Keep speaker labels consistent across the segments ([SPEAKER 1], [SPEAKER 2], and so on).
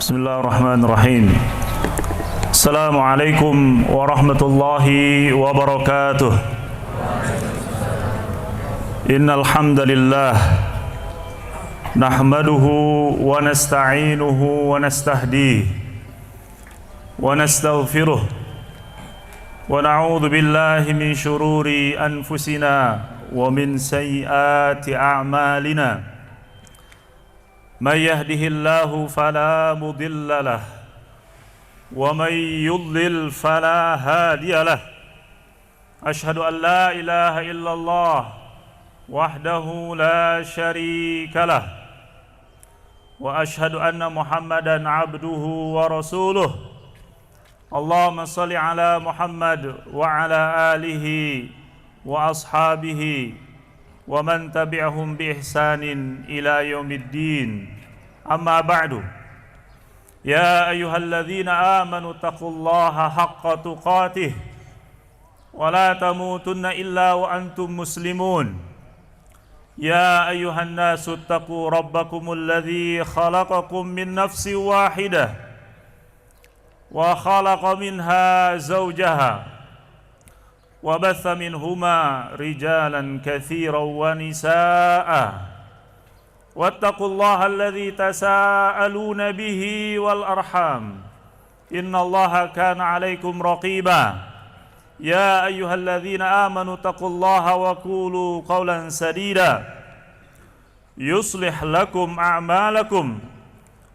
[SPEAKER 1] Bismillahirrahmanirrahim. Assalamualaikum warahmatullahi wabarakatuh. Innal hamdalillah nahmaduhu wa nasta'inuhu wa nastahdihi wa nastaghfiruh wa na'udzu billahi min shururi anfusina wa min sayyiati a'malina. Man yahdihillahu fala mudilla lah wa man yudlil fala hadiya lah. Ashhadu an la ilaha illallah wahdahu la syarika lah wa ashhadu anna Muhammadan abduhu wa rasuluh. Allahumma salli ala Muhammad wa ala alihi wa ashabihi wa man tabi'ahum bi ihsanin ila yaumiddin. Amma ba'du. Ya ayyuhalladzina amanu taqullaha haqqa tuqatih wa la tamutunna illa wa antum muslimun. Ya ayyuhan nasu taqu rabbakumul ladzi khalaqakum min nafsin wahidah wa khalaqa minha zawjaha wa batha minhuma rijalan katsiran wa nisaa'a wattaqullaha alladzi tasaaluna bihi wal arham innallaha kana 'alaikum raqiba. Ya ayyuhalladzina amanu taqullaha wa qulu qawlan sadida yuslih lakum a'malakum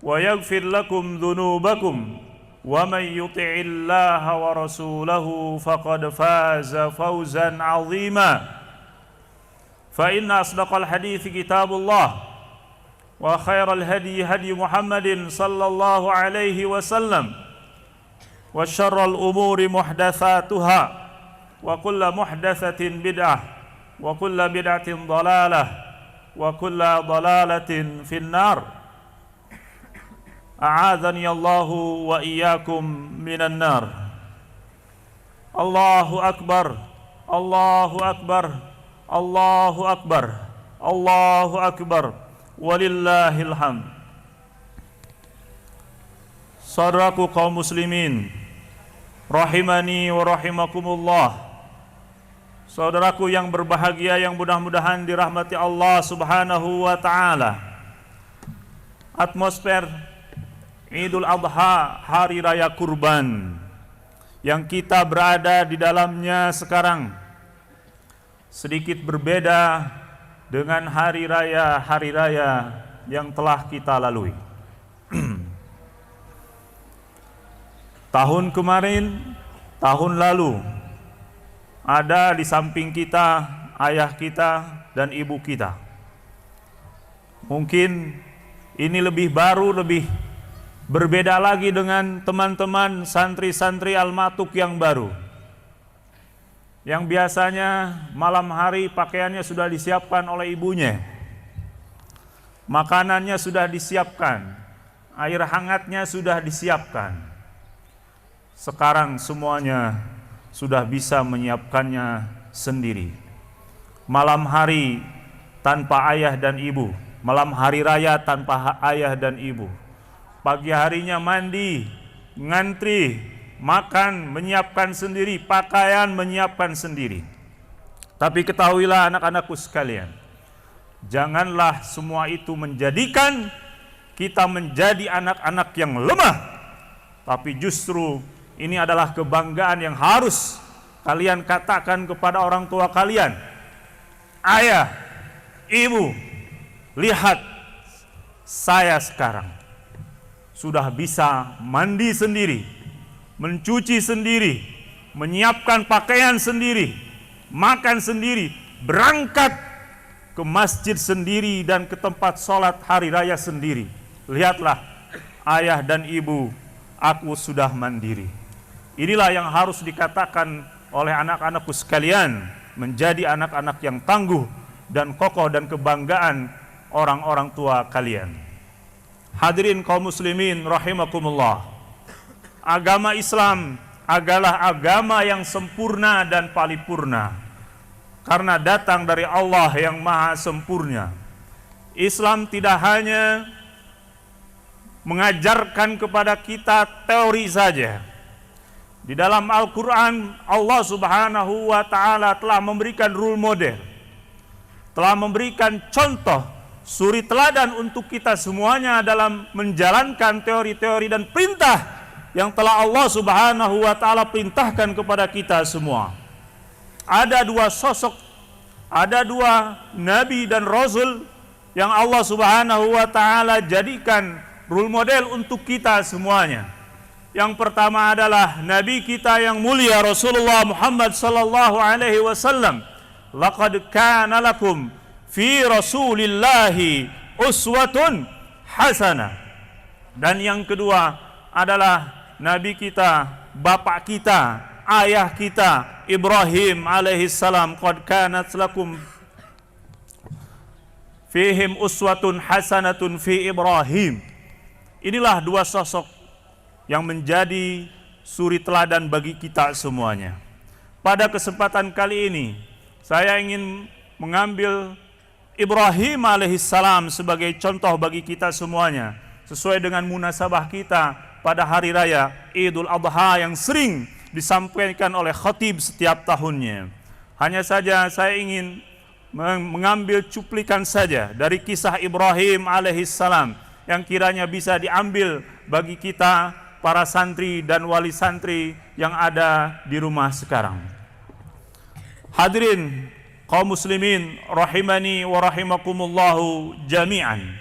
[SPEAKER 1] wa yaghfir lakum dhunubakum wa man yuti'illaha wa rasulahu faqad faza fawzan 'azima. Fa inna asdaqal hadithi kitabullah wa khairal hadi hadi Muhammadin sallallahu alaihi wasallam wa syarrul umuri muhdatsatuha wa kullu muhdatsatin bid'ah wa kullu bid'atin dhalalah wa kullu dhalalatin finnar. A'adzani Allahu wa iyyakum minan nar. Allahu akbar, Allahu akbar, Allahu akbar, Allahu akbar, walillahil hamd. Saudaraku kaum muslimin, rahimani wa rahimakumullah. Saudaraku yang berbahagia yang mudah-mudahan dirahmati Allah Subhanahu wa taala. Atmosfer Idul Adha, hari raya kurban yang kita berada di dalamnya sekarang sedikit berbeda dengan hari raya yang telah kita lalui. Tahun kemarin, tahun lalu, ada di samping kita ayah kita dan ibu kita. Mungkin ini lebih baru, lebih berbeda lagi dengan teman-teman santri-santri Al-Matuk yang baru, yang biasanya malam hari pakaiannya sudah disiapkan oleh ibunya, makanannya sudah disiapkan, air hangatnya sudah disiapkan. Sekarang semuanya sudah bisa menyiapkannya sendiri. Malam hari tanpa ayah dan ibu, malam hari raya tanpa ayah dan ibu. Pagi harinya mandi, ngantri, makan, menyiapkan sendiri, pakaian menyiapkan sendiri. Tapi ketahuilah anak-anakku sekalian, janganlah semua itu menjadikan kita menjadi anak-anak yang lemah. Tapi justru ini adalah kebanggaan yang harus kalian katakan kepada orang tua kalian. Ayah, ibu, lihat saya sekarang sudah bisa mandi sendiri, mencuci sendiri, menyiapkan pakaian sendiri, makan sendiri, berangkat ke masjid sendiri dan ke tempat sholat hari raya sendiri. Lihatlah ayah dan ibu, aku sudah mandiri. Inilah yang harus dikatakan oleh anak-anakku sekalian, menjadi anak-anak yang tangguh dan kokoh dan kebanggaan orang-orang tua kalian. Hadirin kaum muslimin rahimakumullah. Agama Islam adalah agama yang sempurna dan paripurna karena datang dari Allah yang maha sempurna. Islam tidak hanya mengajarkan kepada kita teori saja. Di dalam Al-Quran, Allah Subhanahu wa Ta'ala telah memberikan role model, telah memberikan contoh, suri teladan untuk kita semuanya dalam menjalankan teori-teori dan perintah yang telah Allah Subhanahu wa Ta'ala perintahkan kepada kita semua. Ada dua sosok, ada dua nabi dan rasul yang Allah Subhanahu wa Ta'ala jadikan role model untuk kita semuanya. Yang pertama adalah nabi kita yang mulia Rasulullah Muhammad sallallahu alaihi wasallam. Laqad kana lakum fi Rasulillahi uswatun hasanah. Dan yang kedua adalah nabi kita, bapak kita, ayah kita Ibrahim alaihi salam. Qad kanat lakum fihim uswatun hasanatun fi Ibrahim. Inilah dua sosok yang menjadi suri teladan bagi kita semuanya. Pada kesempatan kali ini, saya ingin mengambil Ibrahim alaihissalam sebagai contoh bagi kita semuanya, sesuai dengan munasabah kita pada hari raya Idul Adha yang sering disampaikan oleh khatib setiap tahunnya. Hanya saja saya ingin mengambil cuplikan saja dari kisah Ibrahim alaihissalam yang kiranya bisa diambil bagi kita para santri dan wali santri yang ada di rumah sekarang. Hadirin kaum muslimin rahimani wa rahimakumullahu jami'an.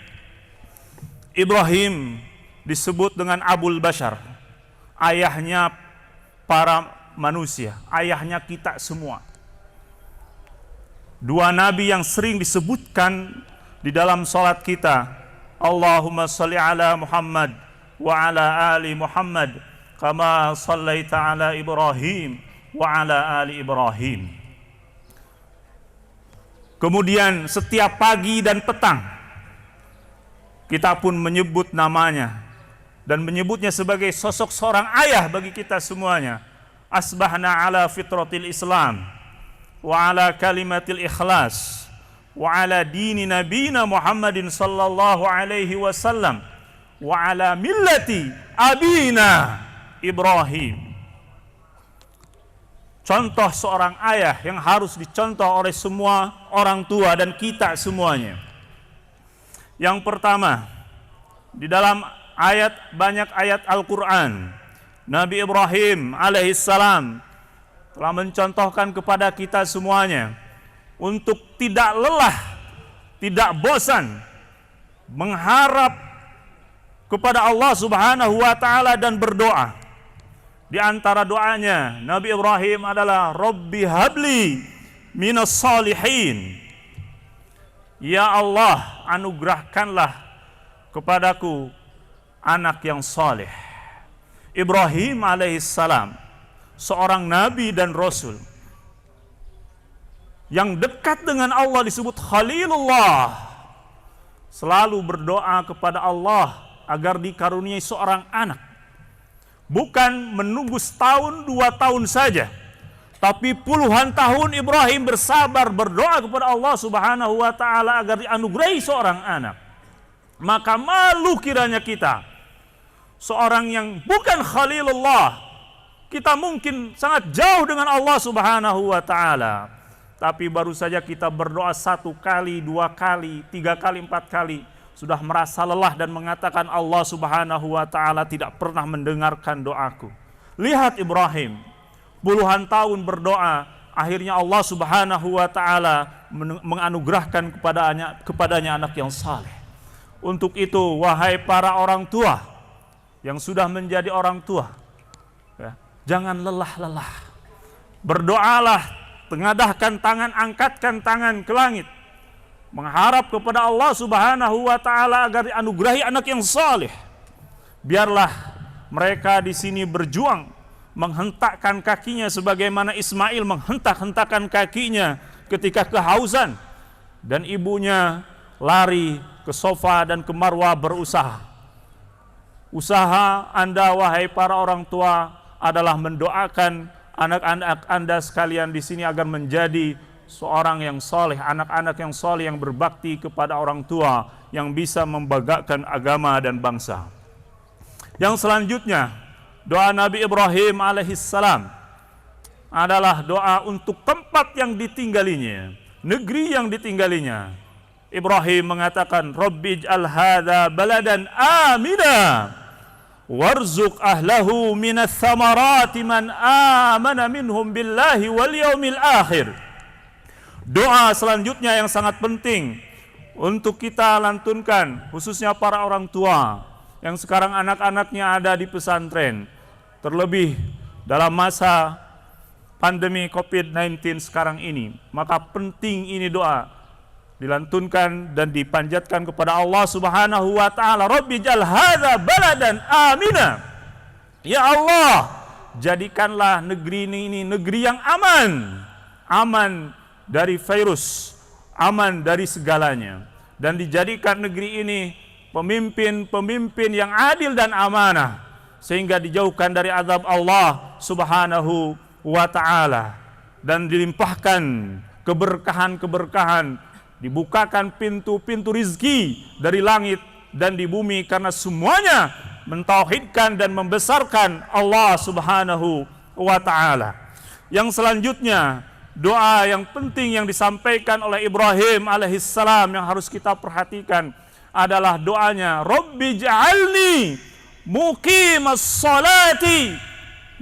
[SPEAKER 1] Ibrahim disebut dengan Abul Bashar, ayahnya para manusia, ayahnya kita semua. Dua nabi yang sering disebutkan di dalam salat kita. Allahumma salli ala Muhammad wa ala ali Muhammad kama sallaita ala Ibrahim wa ala ali Ibrahim. Kemudian setiap pagi dan petang kita pun menyebut namanya dan menyebutnya sebagai sosok seorang ayah bagi kita semuanya. Asbahna ala fitratil Islam wa ala kalimatil ikhlas wa ala dini nabina Muhammadin sallallahu alaihi wasallam wa ala millati abina Ibrahim. Contoh seorang ayah yang harus dicontoh oleh semua orang tua dan kita semuanya. Yang pertama, di dalam banyak ayat Al-Quran, Nabi Ibrahim alaihissalam telah mencontohkan kepada kita semuanya untuk tidak lelah, tidak bosan mengharap kepada Allah Subhanahu wa Ta'ala dan berdoa. Di antara doanya Nabi Ibrahim adalah Rabbi habli minas salihin. Ya Allah, anugerahkanlah kepadaku anak yang saleh. Ibrahim alaihissalam seorang nabi dan rasul yang dekat dengan Allah, disebut Khalilullah, selalu berdoa kepada Allah agar dikaruniai seorang anak. Bukan menunggu setahun, 2 tahun saja, tapi puluhan tahun Ibrahim bersabar berdoa kepada Allah Subhanahu wa Ta'ala agar dianugerahi seorang anak. Maka malu kiranya kita, seorang yang bukan Khalilullah, kita mungkin sangat jauh dengan Allah Subhanahu wa Ta'ala, tapi baru saja kita berdoa 1 kali, 2 kali, 3 kali, 4 kali, sudah merasa lelah dan mengatakan Allah Subhanahu wa Ta'ala tidak pernah mendengarkan doaku. Lihat Ibrahim, puluhan tahun berdoa, akhirnya Allah Subhanahu wa Ta'ala menganugerahkan kepadanya anak yang saleh. Untuk itu, wahai para orang tua yang sudah menjadi orang tua, ya, jangan lelah-lelah. Berdoalah, tengadahkan tangan, angkatkan tangan ke langit, mengharap kepada Allah Subhanahu wa Ta'ala agar dianugerahi anak yang saleh. Biarlah mereka di sini berjuang menghentakkan kakinya sebagaimana Ismail menghentak-hentakan kakinya ketika kehausan dan ibunya lari ke Sofa dan ke Marwah berusaha. Usaha Anda wahai para orang tua adalah mendoakan anak-anak Anda sekalian di sini agar menjadi seorang yang soleh, anak-anak yang soleh yang berbakti kepada orang tua, yang bisa membanggakan agama dan bangsa. Yang selanjutnya, doa Nabi Ibrahim alaihissalam adalah doa untuk tempat yang ditinggalinya, negeri yang ditinggalinya. Ibrahim mengatakan, Rabbij'al hadza baladan amina warzuq ahlahu minas thamarati man amana minhum billahi wal yaumil akhir. Doa selanjutnya yang sangat penting untuk kita lantunkan, khususnya para orang tua yang sekarang anak-anaknya ada di pesantren, terlebih dalam masa pandemi COVID-19 sekarang ini. Maka penting ini doa dilantunkan dan dipanjatkan kepada Allah Subhanahu wa taala. Rabbij'al hadza baladan amina. Ya Allah, jadikanlah negeri ini negeri yang aman. Aman dari virus, aman dari segalanya, dan dijadikan negeri ini pemimpin-pemimpin yang adil dan amanah, sehingga dijauhkan dari azab Allah Subhanahu wa taala dan dilimpahkan keberkahan-keberkahan, dibukakan pintu-pintu rizki dari langit dan di bumi, karena semuanya mentauhidkan dan membesarkan Allah Subhanahu wa taala. Yang selanjutnya, doa yang penting yang disampaikan oleh Ibrahim alaihissalam yang harus kita perhatikan adalah doanya, Rabbij'alni muqimas salati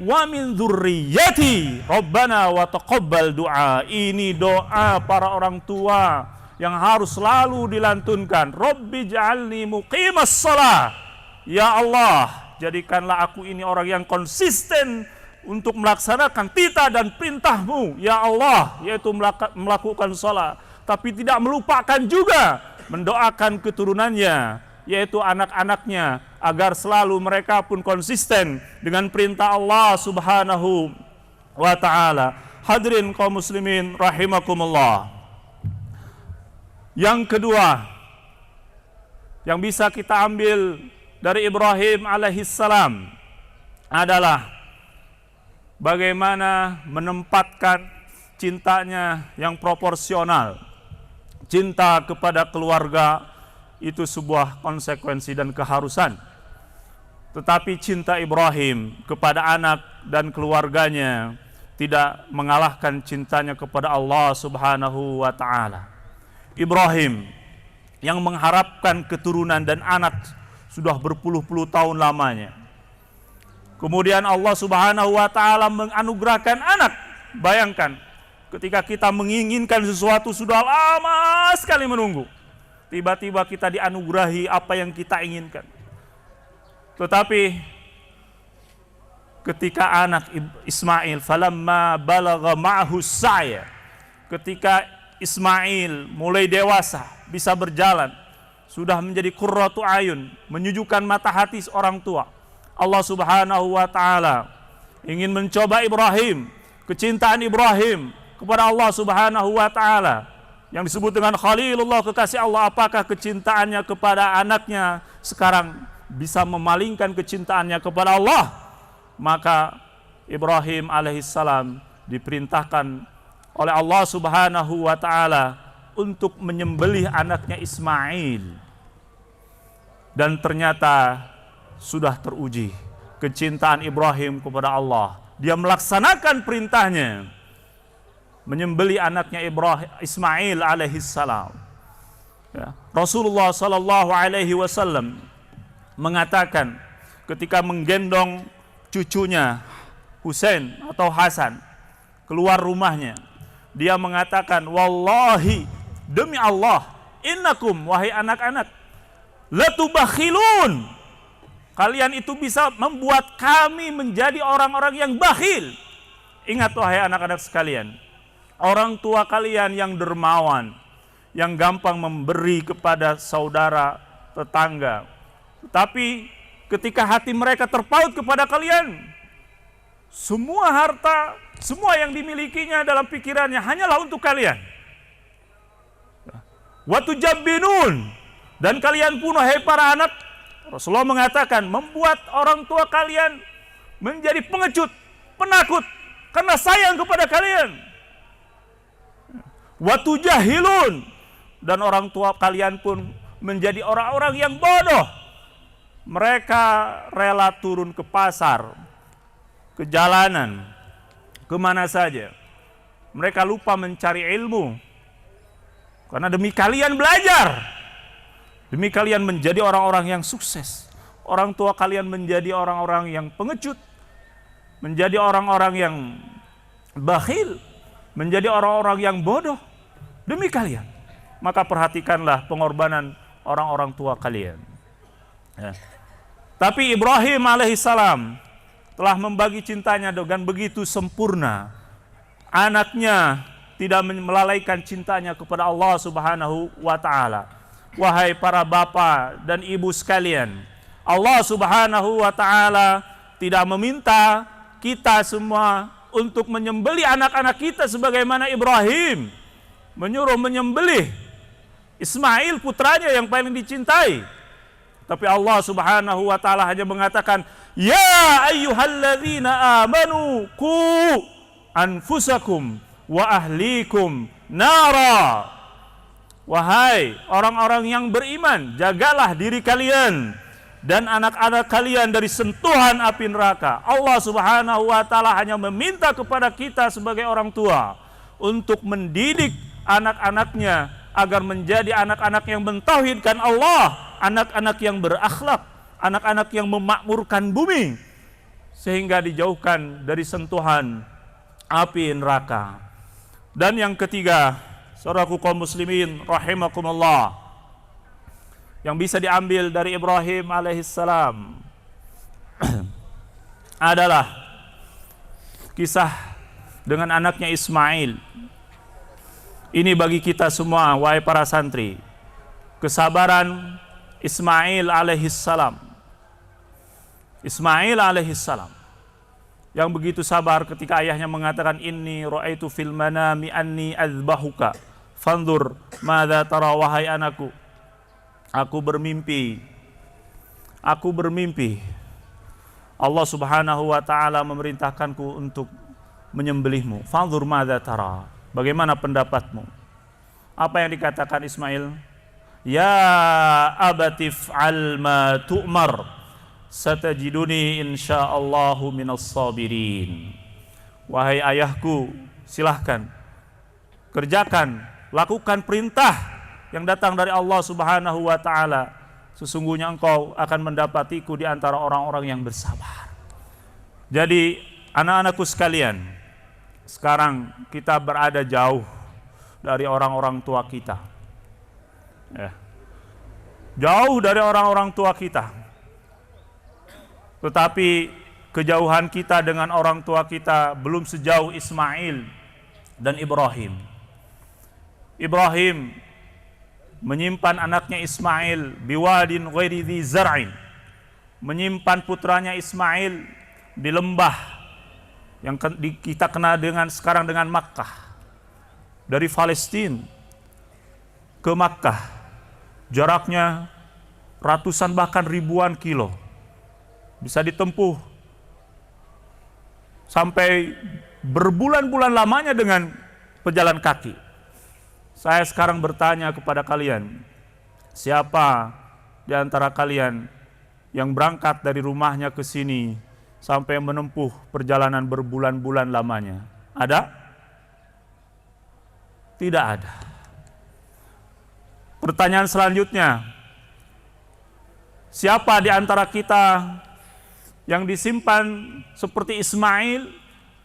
[SPEAKER 1] wa min dzurriyyati Rabbana wa taqabbal du'a. Ini doa para orang tua yang harus selalu dilantunkan. Rabbij'alni muqimas salah. Ya Allah, jadikanlah aku ini orang yang konsisten untuk melaksanakan titah dan perintah-Mu, ya Allah, yaitu melakukan salat, tapi tidak melupakan juga mendoakan keturunannya, yaitu anak-anaknya, agar selalu mereka pun konsisten dengan perintah Allah Subhanahu wa taala. Hadirin kaum muslimin rahimakumullah. Yang kedua yang bisa kita ambil dari Ibrahim alaihissalam adalah bagaimana menempatkan cintanya yang proporsional. Cinta kepada keluarga itu sebuah konsekuensi dan keharusan. Tetapi cinta Ibrahim kepada anak dan keluarganya tidak mengalahkan cintanya kepada Allah Subhanahu wa taala. Ibrahim yang mengharapkan keturunan dan anak sudah berpuluh-puluh tahun lamanya. Kemudian Allah Subhanahu wa taala menganugerahkan anak. Bayangkan, ketika kita menginginkan sesuatu sudah lama sekali menunggu, tiba-tiba kita dianugerahi apa yang kita inginkan. Tetapi ketika anak Ismail, falamma balagha ma'hu sa'ya, ketika Ismail mulai dewasa, bisa berjalan, sudah menjadi qurratu ayun, menyejukkan mata hati orang tua, Allah Subhanahu wa taala ingin mencoba Ibrahim, kecintaan Ibrahim kepada Allah Subhanahu wa taala yang disebut dengan Khalilullah, kekasih Allah. Apakah kecintaannya kepada anaknya sekarang bisa memalingkan kecintaannya kepada Allah? Maka Ibrahim alaihissalam diperintahkan oleh Allah Subhanahu wa taala untuk menyembelih anaknya Ismail. Dan ternyata sudah teruji kecintaan Ibrahim kepada Allah. Dia melaksanakan perintahnya, menyembelih anaknya Ismail alaihissalam. Ya. Rasulullah sallallahu alaihi wasallam mengatakan ketika menggendong cucunya Husain atau Hasan keluar rumahnya, dia mengatakan, wallahi, demi Allah, innakum, wahai anak-anak, latubakhilun, kalian itu bisa membuat kami menjadi orang-orang yang bakhil. Ingat wahai anak-anak sekalian, orang tua kalian yang dermawan, yang gampang memberi kepada saudara, tetangga, tapi ketika hati mereka terpaut kepada kalian, semua harta, semua yang dimilikinya dalam pikirannya hanyalah untuk kalian. Wa tujabbinun, dan kalian pun wahai para anak, Rasulullah mengatakan, membuat orang tua kalian menjadi pengecut, penakut karena sayang kepada kalian. Wa tujahilun, dan orang tua kalian pun menjadi orang-orang yang bodoh, Mereka rela turun ke pasar, ke jalanan, kemana saja. Mereka lupa mencari ilmu. Karena demi kalian belajar. Demi kalian menjadi orang-orang yang sukses. Orang tua kalian menjadi orang-orang yang pengecut. Menjadi orang-orang yang bakhil. Menjadi orang-orang yang bodoh. Demi kalian. Maka perhatikanlah pengorbanan orang-orang tua kalian. Ya. Tapi Ibrahim alaihissalam telah membagi cintanya dengan begitu sempurna. Anaknya tidak melalaikan cintanya kepada Allah Subhanahu wa ta'ala. Wahai para bapak dan ibu sekalian, Allah Subhanahu wa ta'ala tidak meminta kita semua untuk menyembelih anak-anak kita sebagaimana Ibrahim menyuruh menyembelih Ismail putranya yang paling dicintai. Tapi Allah Subhanahu wa ta'ala hanya mengatakan, ya ayyuhalladzina amanu qu anfusakum wa ahlikum nara. Wahai orang-orang yang beriman, jagalah diri kalian dan anak-anak kalian dari sentuhan api neraka. Allah Subhanahu wa ta'ala hanya meminta kepada kita sebagai orang tua untuk mendidik anak-anaknya agar menjadi anak-anak yang mentauhidkan Allah, anak-anak yang berakhlak, anak-anak yang memakmurkan bumi, sehingga dijauhkan dari sentuhan api neraka. Dan yang ketiga, saudaraku kaum muslimin rahimakumullah, yang bisa diambil dari Ibrahim alaihissalam adalah kisah dengan anaknya Ismail. Ini bagi kita semua, wahai para santri, kesabaran Ismail alaihissalam. Ismail alaihissalam yang begitu sabar ketika ayahnya mengatakan, inni ra'aitu fil manami anni azbahuka fanzur madza tara. Wahai anakku, aku bermimpi Allah Subhanahu wa ta'ala memerintahkanku untuk menyembelihmu. Fanzur madza tara, bagaimana pendapatmu? Apa yang dikatakan Ismail? Ya abatif al ma tu'mar satajiduni insyaallahu minas sabirin. Wahai ayahku, silahkan kerjakan, lakukan perintah yang datang dari Allah Subhanahu wa ta'ala. Sesungguhnya engkau akan mendapatiku di antara orang-orang yang bersabar. Jadi anak-anakku sekalian, sekarang kita berada jauh dari orang-orang tua kita. Ya. Jauh dari orang-orang tua kita. Tetapi kejauhan kita dengan orang tua kita belum sejauh Ismail dan Ibrahim. Ibrahim menyimpan anaknya Ismail biwadin ghairi dzi zar'in, menyimpan putranya Ismail di lembah yang kita kenal dengan sekarang dengan Makkah. Dari Palestina ke Makkah jaraknya ratusan bahkan ribuan kilo, bisa ditempuh sampai berbulan-bulan lamanya dengan pejalan kaki. Saya sekarang bertanya kepada kalian, siapa di antara kalian yang berangkat dari rumahnya ke sini sampai menempuh perjalanan berbulan-bulan lamanya? Ada? Tidak ada. Pertanyaan selanjutnya, siapa di antara kita yang disimpan seperti Ismail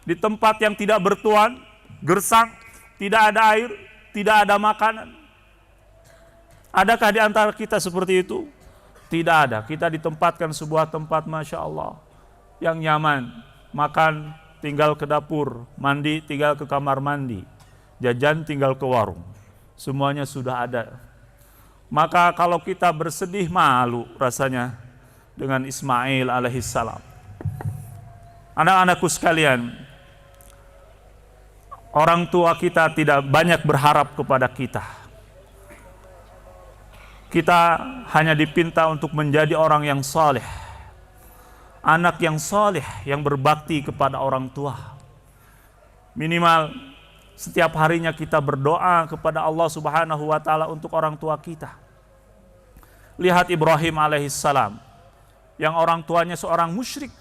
[SPEAKER 1] di tempat yang tidak bertuan, gersang, tidak ada air, tidak ada makanan? Adakah di antara kita seperti itu? Tidak ada. Kita ditempatkan sebuah tempat, Masya Allah, yang nyaman. Makan tinggal ke dapur, mandi tinggal ke kamar mandi, jajan tinggal ke warung. Semuanya sudah ada. Maka kalau kita bersedih, malu rasanya dengan Ismail alaihissalam. Anak-anakku sekalian, orang tua kita tidak banyak berharap kepada kita. Kita hanya dipinta untuk menjadi orang yang saleh, anak yang saleh, yang berbakti kepada orang tua. Minimal setiap harinya kita berdoa kepada Allah Subhanahu wa ta'ala untuk orang tua kita. Lihat Ibrahim alaihissalam, yang orang tuanya seorang musyrik,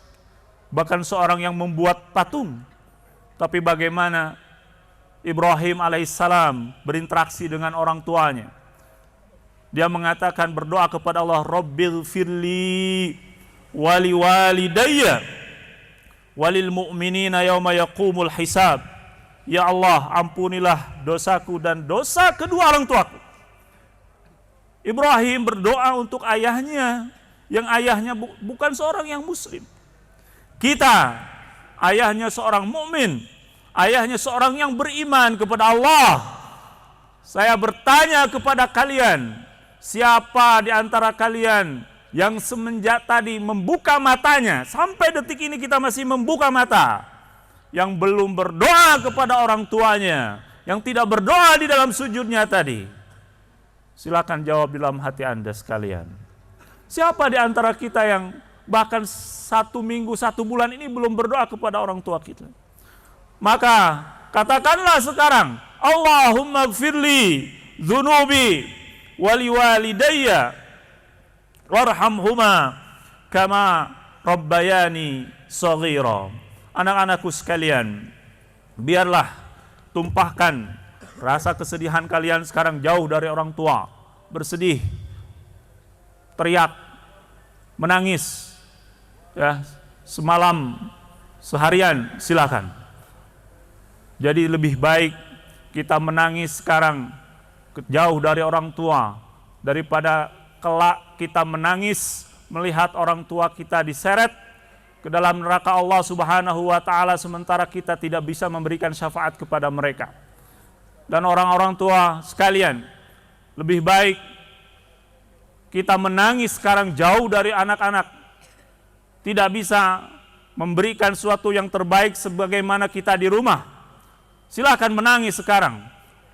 [SPEAKER 1] bahkan seorang yang membuat patung. Tapi bagaimana Ibrahim alaihissalam berinteraksi dengan orang tuanya? Dia mengatakan, berdoa kepada Allah, Rabbil firli wali walidayya walil mu'minina yauma yaqumul hisab. Ya Allah, ampunilah dosaku dan dosa kedua orang tuaku. Ibrahim berdoa untuk ayahnya, yang ayahnya bukan seorang yang muslim. Kita, ayahnya seorang mukmin, ayahnya seorang yang beriman kepada Allah. Saya bertanya kepada kalian, siapa di antara kalian yang semenjak tadi membuka matanya, sampai detik ini kita masih membuka mata, yang belum berdoa kepada orang tuanya, yang tidak berdoa di dalam sujudnya tadi? Silakan jawab di dalam hati Anda sekalian. Siapa di antara kita yang bahkan 1 minggu, 1 bulan ini belum berdoa kepada orang tua kita? Maka katakanlah sekarang, Allahumma gfirli dzunubi wali walidayya warhamhuma kama rabbayani shaghira. Anak-anakku sekalian, biarlah tumpahkan rasa kesedihan kalian sekarang jauh dari orang tua. Bersedih, teriak, menangis, ya, semalam, seharian, silakan. Jadi lebih baik kita menangis sekarang jauh dari orang tua, daripada kelak kita menangis melihat orang tua kita diseret ke dalam neraka Allah Subhanahu wa taala, sementara kita tidak bisa memberikan syafaat kepada mereka. Dan orang-orang tua sekalian, lebih baik kita menangis sekarang jauh dari anak-anak, tidak bisa memberikan sesuatu yang terbaik sebagaimana kita di rumah. Silakan menangis sekarang,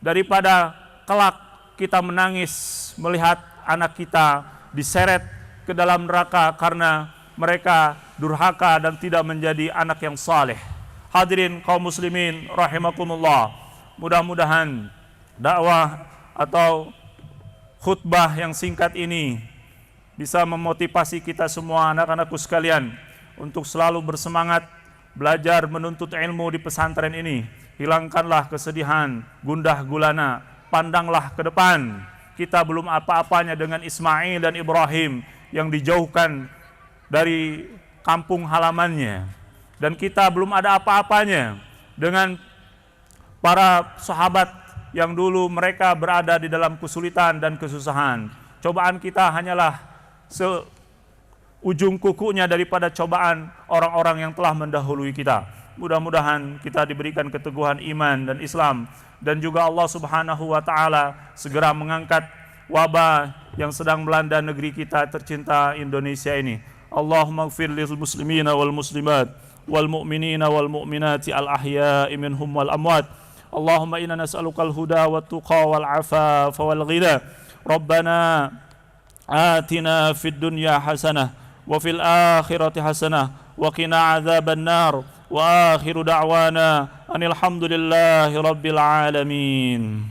[SPEAKER 1] daripada kelak kita menangis melihat anak kita diseret ke dalam neraka karena mereka durhaka dan tidak menjadi anak yang saleh. Hadirin kaum muslimin rahimakumullah, mudah-mudahan dakwah atau khutbah yang singkat ini bisa memotivasi kita semua, anak-anakku sekalian, untuk selalu bersemangat belajar menuntut ilmu di pesantren ini. Hilangkanlah kesedihan, gundah gulana, pandanglah ke depan. Kita belum apa-apanya dengan Ismail dan Ibrahim yang dijauhkan dari kampung halamannya, dan kita belum ada apa-apanya dengan para sahabat yang dulu mereka berada di dalam kesulitan dan kesusahan. Cobaan kita hanyalah seujung kukunya daripada cobaan orang-orang yang telah mendahului kita. Mudah-mudahan kita diberikan keteguhan iman dan Islam, dan juga Allah Subhanahu wa taala segera mengangkat wabah yang sedang melanda negeri kita tercinta Indonesia ini. Allahumma ighfir lil muslimina wal muslimat wal mu'minina wal mu'minati al ahya'i minhum wal amwat. Allahumma inna nas'aluka al huda wat tuqa wal afafa wal ghina. Rabbana atina fid dunya hasanah wa fil akhirati hasanah wa qina adzaban nar. Wa akhiru da'wana anil hamdulillahi rabbil alamin.